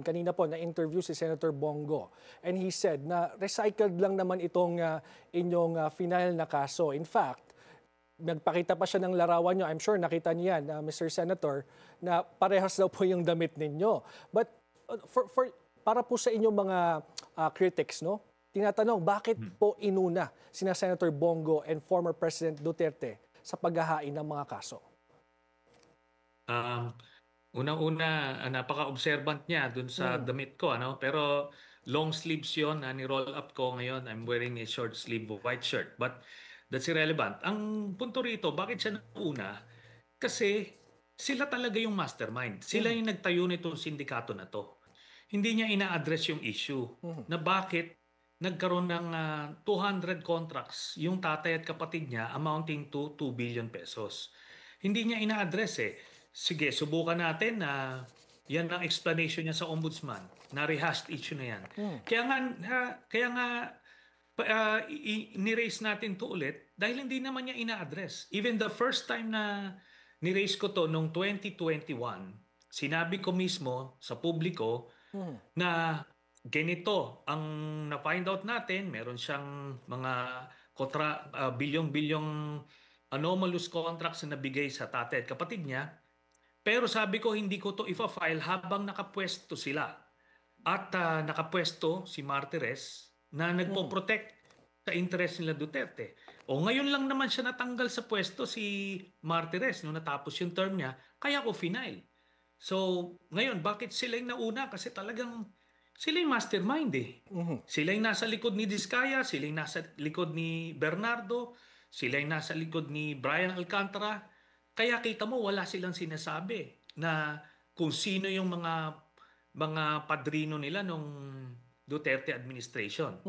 Kanina po na-interview si Senator Bongo and he said na recycled lang naman itong inyong final na kaso. In fact, nagpakita pa siya ng larawan nyo. I'm sure nakita niyo yan, Mr. Senator, na parehas daw po yung damit ninyo. But para po sa inyong mga critics, no? Tinatanong, bakit po inuna sina Senator Bongo and former President Duterte sa paghahain ng mga kaso? Unang-una, napaka-observant niya dun sa damit ko, ano? Pero long sleeves yon, ni-roll up ko ngayon. I'm wearing a short sleeve white shirt. But that's irrelevant. Ang punto rito, bakit siya nauna? Kasi sila talaga yung mastermind. Sila yung nagtayo nitong sindikato na to. Hindi niya ina-address yung issue na bakit nagkaroon ng 200 contracts yung tatay at kapatid niya amounting to 2 billion pesos. Hindi niya ina-address eh. Sige, subukan natin na yan ang explanation niya sa ombudsman. Na-rehashed issue na yan. Kaya nga ni-raise natin to ulit dahil hindi naman niya ina-address. Even the first time na ni-raise ko to noong 2021, sinabi ko mismo sa publiko na ganito ang na-find out natin, meron siyang mga bilyong-bilyong anomalous contracts na nabigay sa tatay at kapatid niya. Pero sabi ko, hindi ko to ifa-file habang nakapwesto sila. At nakapwesto si Martires na nagpo-protect sa interest nila Duterte. O ngayon lang naman siya natanggal sa pwesto si Martires nung natapos yung term niya, kaya ko final. So ngayon, bakit sila yung nauna? Kasi talagang sila yung mastermind eh. Sila yung nasa likod ni Diskaya, sila yung nasa likod ni Bernardo, sila yung nasa likod ni Brian Alcantara. Kaya kita mo wala silang sinasabi na kung sino yung mga padrino nila nung Duterte administration.